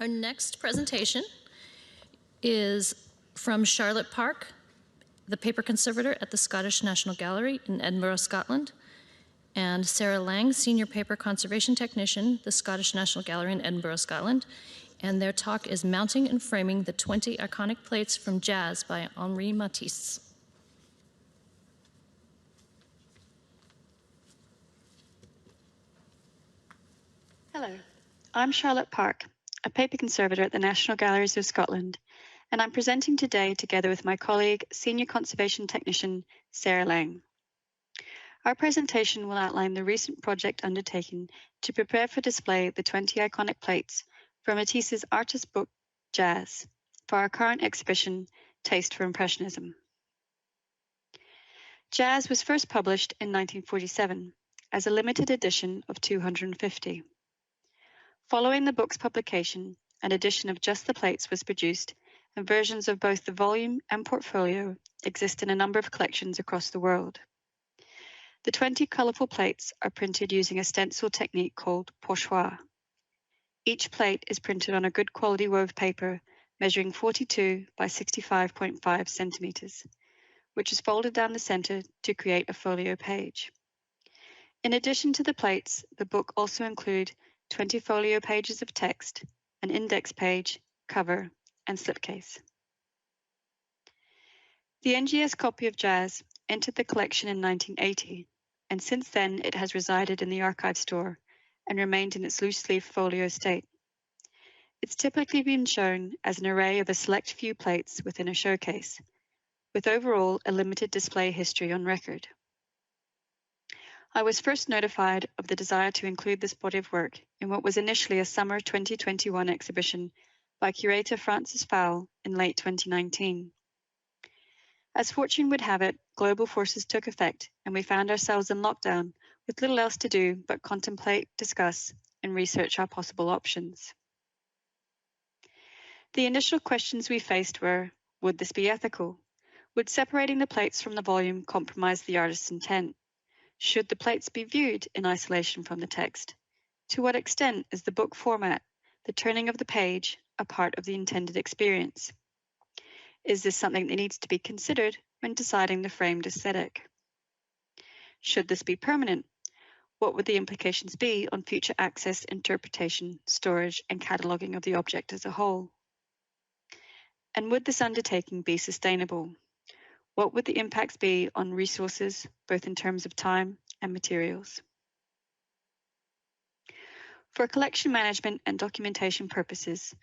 Our next presentation is from Charlotte Park, the paper conservator at the Scottish National Gallery in Edinburgh, Scotland, and Sarah Laing, senior paper conservation technician, the Scottish National Gallery in Edinburgh, Scotland. And their talk is Mounting and Framing the 20 Iconic Plates from Jazz by Henri Matisse. Hello, I'm Charlotte Park, a paper conservator at the National Galleries of Scotland, and I'm presenting today together with my colleague, senior conservation technician, Sarah Laing. Our presentation will outline the recent project undertaken to prepare for display the 20 iconic plates from Matisse's artist book, Jazz, for our current exhibition, Taste for Impressionism. Jazz was first published in 1947 as a limited edition of 250. Following the book's publication, an edition of just the plates was produced, and versions of both the volume and portfolio exist in a number of collections across the world. The 20 colourful plates are printed using a stencil technique called pochoir. Each plate is printed on a good quality wove paper measuring 42 by 65.5 centimetres, which is folded down the centre to create a folio page. In addition to the plates, the book also includes 20 folio pages of text, an index page, cover, and slipcase. The NGS copy of Jazz entered the collection in 1980, and since then it has resided in the archive store and remained in its loose-leaf folio state. It's typically been shown as an array of a select few plates within a showcase, with overall a limited display history on record. I was first notified of the desire to include this body of work in what was initially a summer 2021 exhibition by curator Frances Fowle in late 2019. As fortune would have it, global forces took effect and we found ourselves in lockdown with little else to do but contemplate, discuss, and research our possible options. The initial questions we faced were, would this be ethical? Would separating the plates from the volume compromise the artist's intent? Should the plates be viewed in isolation from the text? To what extent is the book format, the turning of the page, a part of the intended experience? Is this something that needs to be considered when deciding the framed aesthetic? Should this be permanent? What would the implications be on future access, interpretation, storage, and cataloguing of the object as a whole? And would this undertaking be sustainable? What would the impacts be on resources, both in terms of time and materials? For collection management and documentation purposes,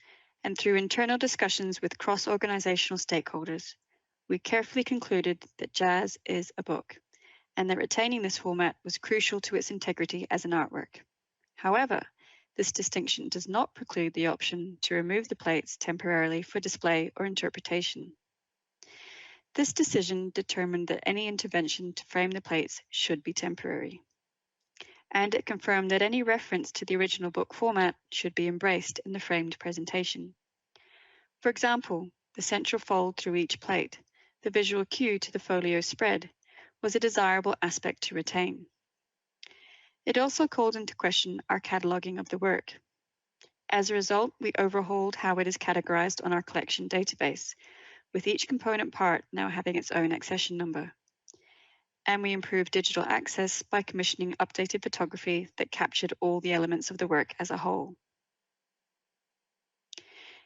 and through internal discussions with cross-organizational stakeholders, we carefully concluded that Jazz is a book, and that retaining this format was crucial to its integrity as an artwork. However, this distinction does not preclude the option to remove the plates temporarily for display or interpretation. This decision determined that any intervention to frame the plates should be temporary. And it confirmed that any reference to the original book format should be embraced in the framed presentation. For example, the central fold through each plate, the visual cue to the folio spread, was a desirable aspect to retain. It also called into question our cataloguing of the work. As a result, we overhauled how it is categorized on our collection database, with each component part now having its own accession number. And we improved digital access by commissioning updated photography that captured all the elements of the work as a whole.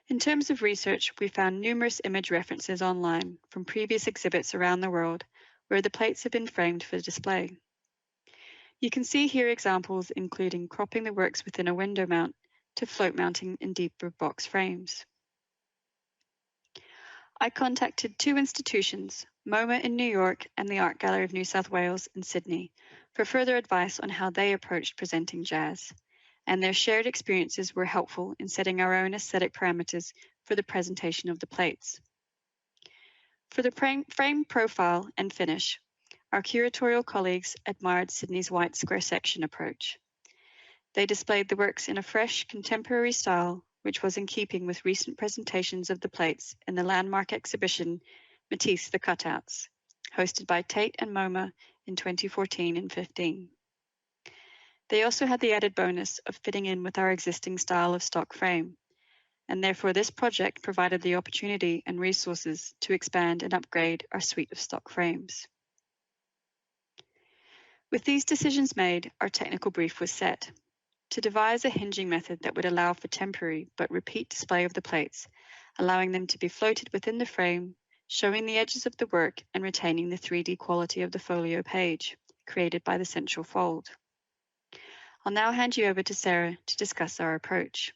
In terms of research, we found numerous image references online from previous exhibits around the world where the plates have been framed for display. You can see here examples including cropping the works within a window mount to float mounting in deeper box frames. I contacted two institutions, MoMA in New York and the Art Gallery of New South Wales in Sydney, for further advice on how they approached presenting Jazz, and their shared experiences were helpful in setting our own aesthetic parameters for the presentation of the plates. For the frame profile and finish, our curatorial colleagues admired Sydney's white square section approach. They displayed the works in a fresh, contemporary style, which was in keeping with recent presentations of the plates in the landmark exhibition Matisse the Cutouts, hosted by Tate and MoMA in 2014 and 15. They also had the added bonus of fitting in with our existing style of stock frame, and therefore this project provided the opportunity and resources to expand and upgrade our suite of stock frames. With these decisions made, our technical brief was set to devise a hinging method that would allow for temporary but repeat display of the plates, allowing them to be floated within the frame, showing the edges of the work and retaining the 3D quality of the folio page created by the central fold. I'll now hand you over to Sarah to discuss our approach.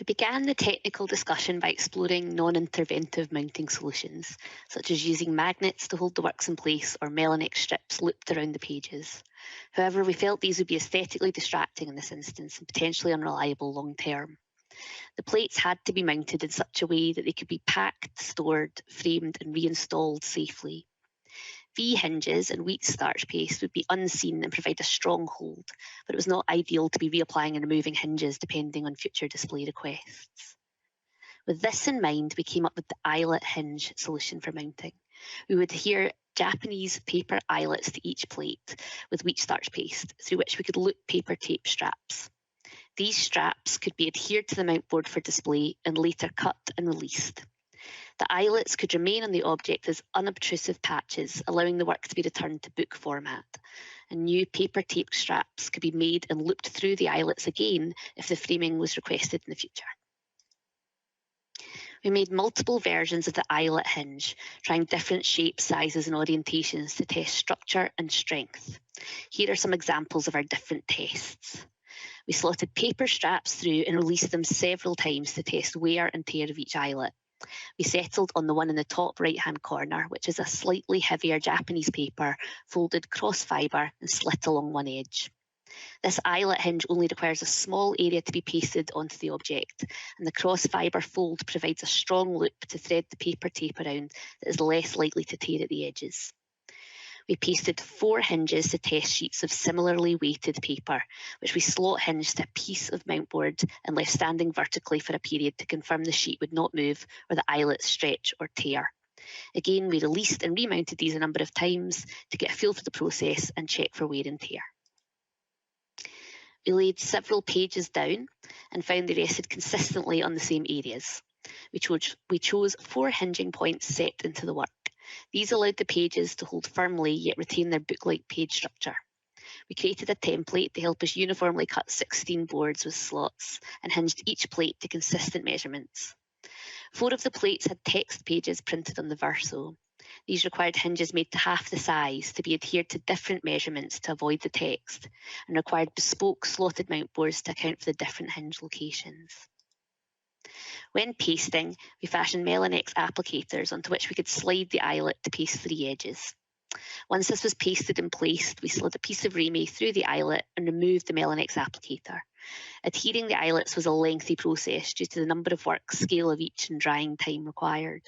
We began the technical discussion by exploring non-interventive mounting solutions, such as using magnets to hold the works in place or Melanex strips looped around the pages. However, we felt these would be aesthetically distracting in this instance and potentially unreliable long-term. The plates had to be mounted in such a way that they could be packed, stored, framed and reinstalled safely. V-hinges and wheat starch paste would be unseen and provide a strong hold, but it was not ideal to be reapplying and removing hinges depending on future display requests. With this in mind, we came up with the eyelet hinge solution for mounting. We would adhere Japanese paper eyelets to each plate with wheat starch paste, through which we could loop paper tape straps. These straps could be adhered to the mount board for display and later cut and released. The eyelets could remain on the object as unobtrusive patches, allowing the work to be returned to book format. And new paper tape straps could be made and looped through the eyelets again if the framing was requested in the future. We made multiple versions of the eyelet hinge, trying different shapes, sizes and orientations to test structure and strength. Here are some examples of our different tests. We slotted paper straps through and released them several times to test wear and tear of each eyelet. We settled on the one in the top right-hand corner, which is a slightly heavier Japanese paper, folded cross-fibre and slit along one edge. This eyelet hinge only requires a small area to be pasted onto the object, and the cross-fibre fold provides a strong loop to thread the paper tape around that is less likely to tear at the edges. We pasted 4 hinges to test sheets of similarly weighted paper, which we slot hinged to a piece of mount board and left standing vertically for a period to confirm the sheet would not move or the eyelets stretch or tear. Again, we released and remounted these a number of times to get a feel for the process and check for wear and tear. We laid several pages down and found they rested consistently on the same areas. We chose 4 hinging points set into the work. These allowed the pages to hold firmly yet retain their book-like page structure. We created a template to help us uniformly cut 16 boards with slots and hinged each plate to consistent measurements. 4 of the plates had text pages printed on the verso. These required hinges made to half the size to be adhered to different measurements to avoid the text, and required bespoke slotted mount boards to account for the different hinge locations. When pasting, we fashioned Melanex applicators onto which we could slide the eyelet to paste 3 edges. Once this was pasted and placed, we slid a piece of Remy through the eyelet and removed the Melanex applicator. Adhering the eyelets was a lengthy process due to the number of works, scale of each and drying time required.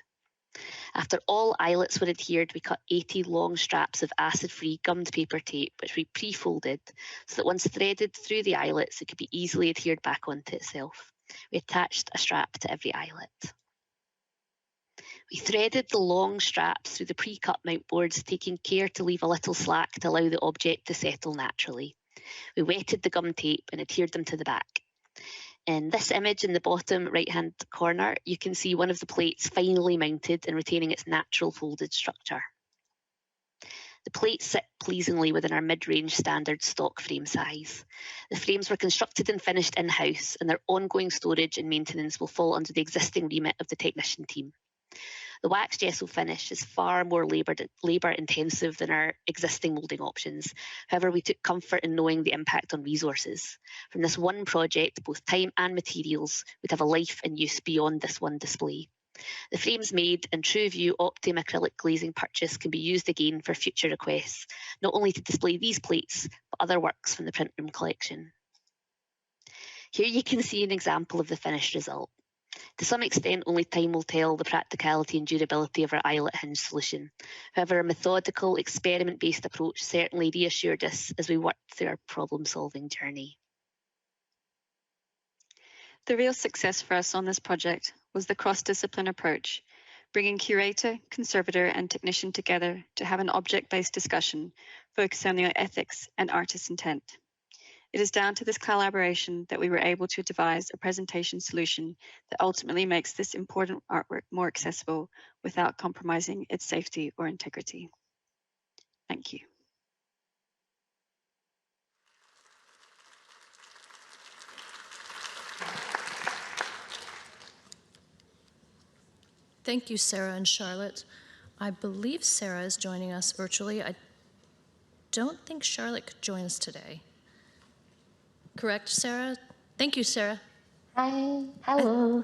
After all eyelets were adhered, we cut 80 long straps of acid-free gummed paper tape, which we pre-folded, so that once threaded through the eyelets, it could be easily adhered back onto itself. We attached a strap to every eyelet. We threaded the long straps through the pre-cut mount boards, taking care to leave a little slack to allow the object to settle naturally. We wetted the gum tape and adhered them to the back. In this image in the bottom right-hand corner, you can see one of the plates finally mounted and retaining its natural folded structure. The plates sit pleasingly within our mid-range standard stock frame size. The frames were constructed and finished in-house, and their ongoing storage and maintenance will fall under the existing remit of the technician team. The wax gesso finish is far more labour-intensive than our existing moulding options. However, we took comfort in knowing the impact on resources. From this one project, both time and materials would have a life and use beyond this one display. The frames made and TrueView Optim acrylic glazing purchase can be used again for future requests, not only to display these plates, but other works from the print room collection. Here you can see an example of the finished result. To some extent, only time will tell the practicality and durability of our eyelet hinge solution. However, a methodical, experiment-based approach certainly reassured us as we worked through our problem-solving journey. The real success for us on this project was the cross-discipline approach, bringing curator, conservator and technician together to have an object-based discussion focused on the ethics and artist's intent. It is down to this collaboration that we were able to devise a presentation solution that ultimately makes this important artwork more accessible without compromising its safety or integrity. Thank you. Thank you, Sarah and Charlotte. I believe Sarah is joining us virtually. I don't think Charlotte could join us today. Correct, Sarah? Thank you, Sarah. Hi, hello.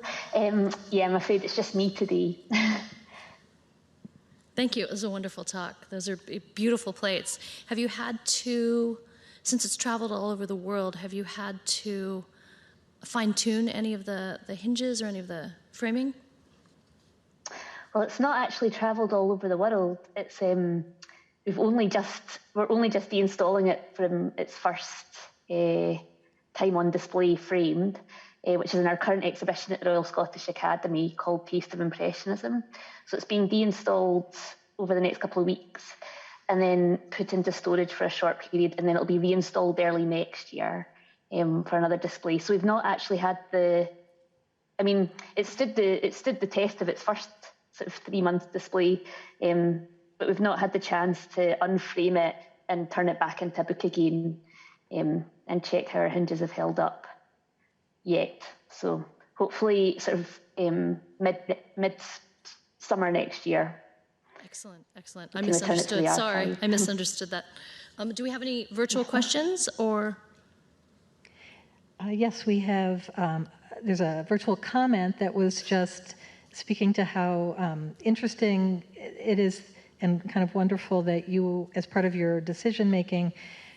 Yeah, I'm afraid it's just me today. Thank you. It was a wonderful talk. Those are beautiful plates. Have you had to, since it's traveled all over the world, have you had to fine-tune any of the hinges or any of the framing? Well, it's not actually travelled all over the world. It's we're only just deinstalling it from its first time on display framed, which is in our current exhibition at the Royal Scottish Academy called Taste of Impressionism. So it's been deinstalled over the next couple of weeks and then put into storage for a short period, and then it'll be reinstalled early next year for another display. So we've not actually had it stood the test of its first sort of 3-month display, but we've not had the chance to unframe it and turn it back into a book again and check how our hinges have held up yet. So hopefully sort of mid-summer next year. Excellent, excellent. I misunderstood. Sorry, I misunderstood that. Do we have any virtual questions or? Yes, we have. There's a virtual comment that was just speaking to how interesting it is and kind of wonderful that you, as part of your decision making,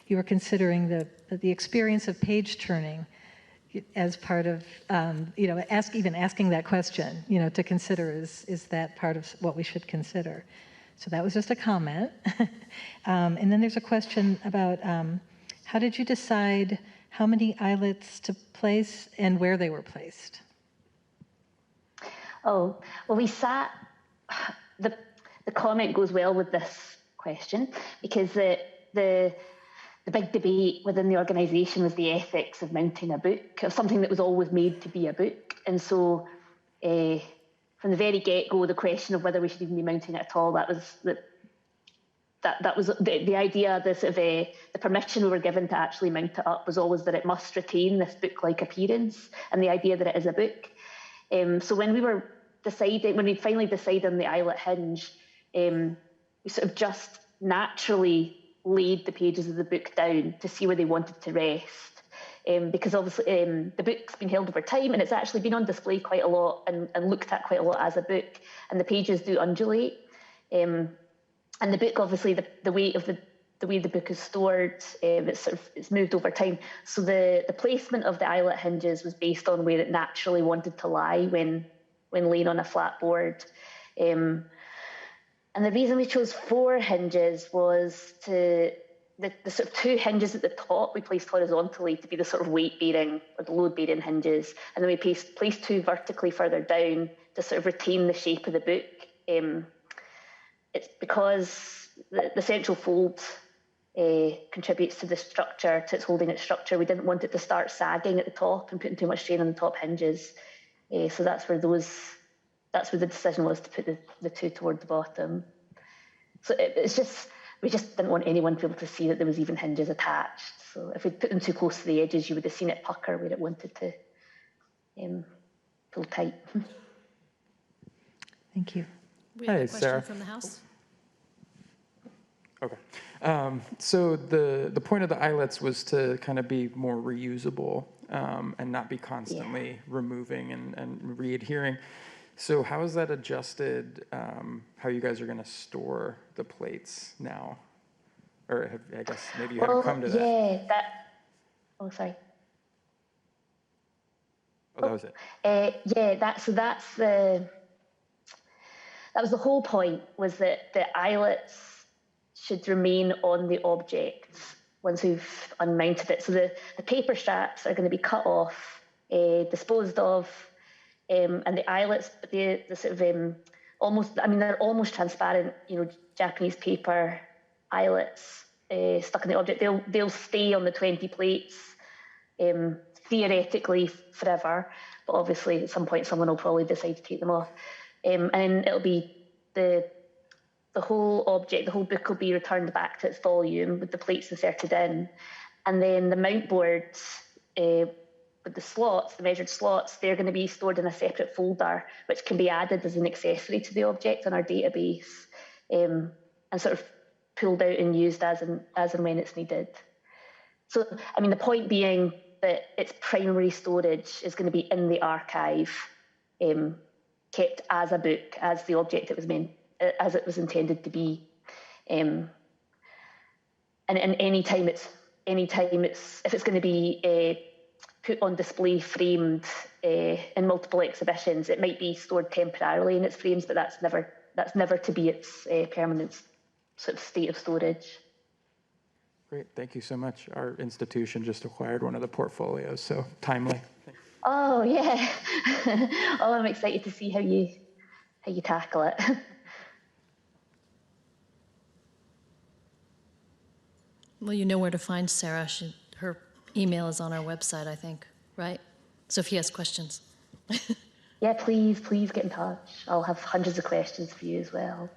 you were considering the experience of page turning as part of, asking that question, to consider is that part of what we should consider. So that was just a comment. And then there's a question about how did you decide how many eyelets to place and where they were placed? Oh, well, the comment goes well with this question, because the big debate within the organisation was the ethics of mounting a book, of something that was always made to be a book. And so from the very get-go, the question of whether we should even be mounting it at all, that was the idea, the permission we were given to actually mount it up was always that it must retain this book-like appearance and the idea that it is a book. So when we finally decided on the eyelet hinge, we sort of just naturally laid the pages of the book down to see where they wanted to rest. Because obviously the book's been held over time and it's actually been on display quite a lot and looked at quite a lot as a book, and the pages do undulate. And the book, obviously, the weight of the way the book is stored, it's moved over time. So the placement of the eyelet hinges was based on where it naturally wanted to lie when laying on a flat board. And the reason we chose 4 hinges was the sort of 2 hinges at the top we placed horizontally to be the sort of weight-bearing or the load-bearing hinges, and then we placed 2 vertically further down to sort of retain the shape of the book. It's because the central fold contributes to the structure, to its holding its structure. We didn't want it to start sagging at the top and putting too much strain on the top hinges. So that's where the decision was, to put the 2 toward the bottom. So we just didn't want anyone to be able to see that there was even hinges attached. So if we'd put them too close to the edges, you would have seen it pucker where it wanted to pull tight. Thank you. We have a question Sarah. from the house. Okay. So the point of the eyelets was to kind of be more reusable and not be constantly removing and re-adhering. So how is that adjusted, how you guys are going to store the plates now? Or I guess maybe you haven't come to that. Oh, sorry. Oh, that was it. That was the whole point, was that the eyelets should remain on the object once we've unmounted it. So the paper straps are going to be cut off, disposed of, and the eyelets, the sort of they're almost transparent, Japanese paper eyelets stuck in the object. They'll stay on the 20 plates theoretically forever, but obviously at some point someone will probably decide to take them off. And it'll be the whole object, the whole book will be returned back to its volume with the plates inserted in. And then the mount boards with the slots, the measured slots, they're going to be stored in a separate folder, which can be added as an accessory to the object on our database, and sort of pulled out and used as and when it's needed. So, I mean, the point being that its primary storage is going to be in the archive, kept as a book, as the object it was as it was intended to be. And any time it's, if it's going to be put on display, framed in multiple exhibitions, it might be stored temporarily in its frames, but that's never to be its permanent sort of state of storage. Great, thank you so much. Our institution just acquired one of the portfolios, so timely. Oh yeah. Oh, I'm excited to see how you tackle it. Well, you know where to find Sarah. Her email is on our website, I think, right? So if he has questions. Yeah, please get in touch. I'll have hundreds of questions for you as well.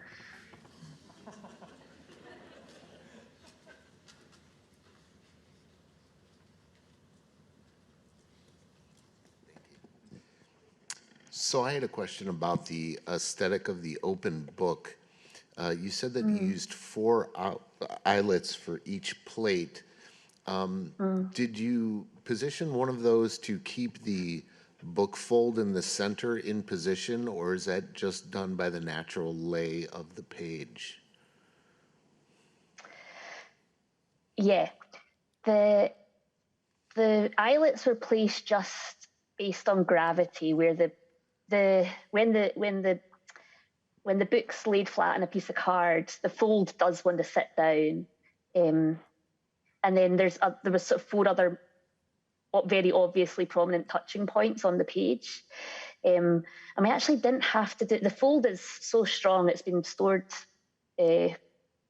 So I had a question about the aesthetic of the open book. You said that you used 4 eyelets for each plate. Did you position one of those to keep the book fold in the center in position, or is that just done by the natural lay of the page? Yeah, the eyelets were placed just based on gravity, where when the book's laid flat on a piece of card, the fold does want to sit down, and then there was sort of 4 other very obviously prominent touching points on the page, and we actually didn't have to do. The fold is so strong; it's been stored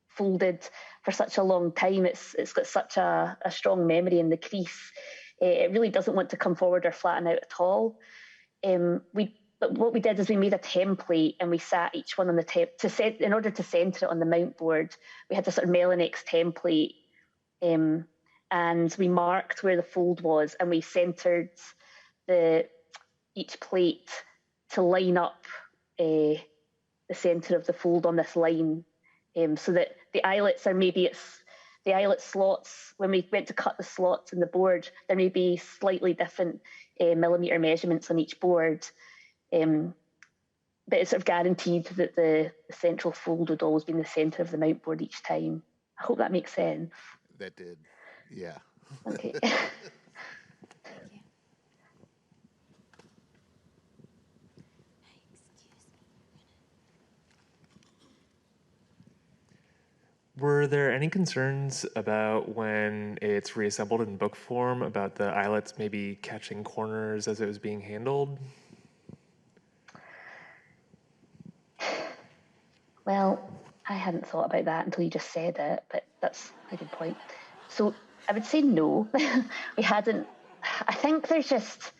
folded for such a long time. It's got such a strong memory in the crease. It really doesn't want to come forward or flatten out at all. But what we did is we made a template and we sat each one on the in order to center it on the mount board. We had a sort of Melinex template, and we marked where the fold was, and we centered each plate to line up the center of the fold on this line, so that the eyelets are the eyelet slots. When we went to cut the slots in the board, there may be slightly different millimeter measurements on each board. But it's sort of guaranteed that the central fold would always be in the center of the mount board each time. I hope that makes sense. That did, yeah. Okay. Were there any concerns about when it's reassembled in book form about the eyelets maybe catching corners as it was being handled? Well, I hadn't thought about that until you just said it, but that's a good point. So I would say no. We hadn't. I think there's just,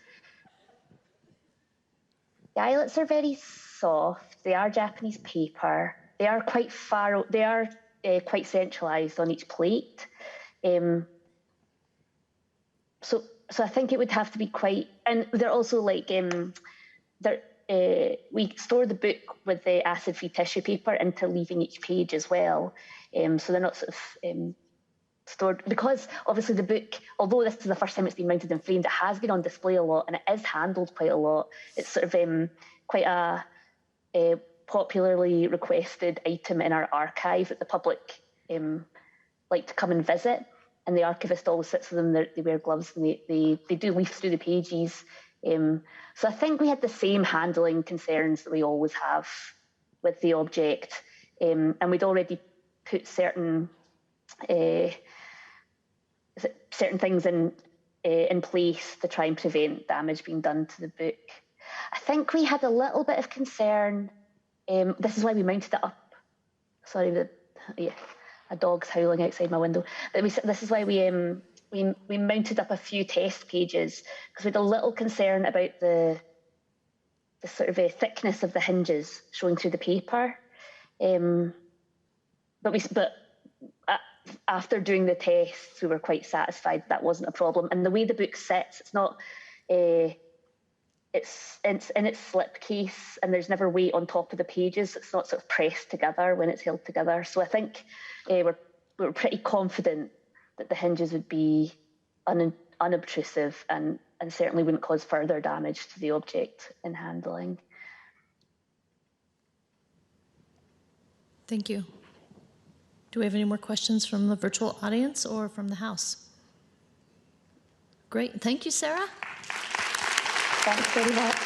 the eyelets are very soft. They are Japanese paper. They are quite quite centralized on each plate. So I think it would have to be quite, and they're also like, we store the book with the acid-free tissue paper interleaving each page as well. So they're not sort of stored, because obviously the book, although this is the first time it's been mounted and framed, it has been on display a lot and it is handled quite a lot. It's sort of quite a popularly requested item in our archive that the public like to come and visit. And the archivist always sits with them, they wear gloves, and they do leaf through the pages. So I think we had the same handling concerns that we always have with the object. And we'd already put certain things in place to try and prevent damage being done to the book. I think we had a little bit of concern. This is why we mounted it up. Sorry, a dog's howling outside my window. This is why we we mounted up a few test pages because we had a little concern about the sort of thickness of the hinges showing through the paper. But after doing the tests, we were quite satisfied that wasn't a problem. And the way the book sits, it's not. It's in its slipcase, and there's never weight on top of the pages. It's not sort of pressed together when it's held together. So I think we were pretty confident that the hinges would be unobtrusive and certainly wouldn't cause further damage to the object in handling. Thank you. Do we have any more questions from the virtual audience or from the House? Great. Thank you, Sarah. Thanks very much.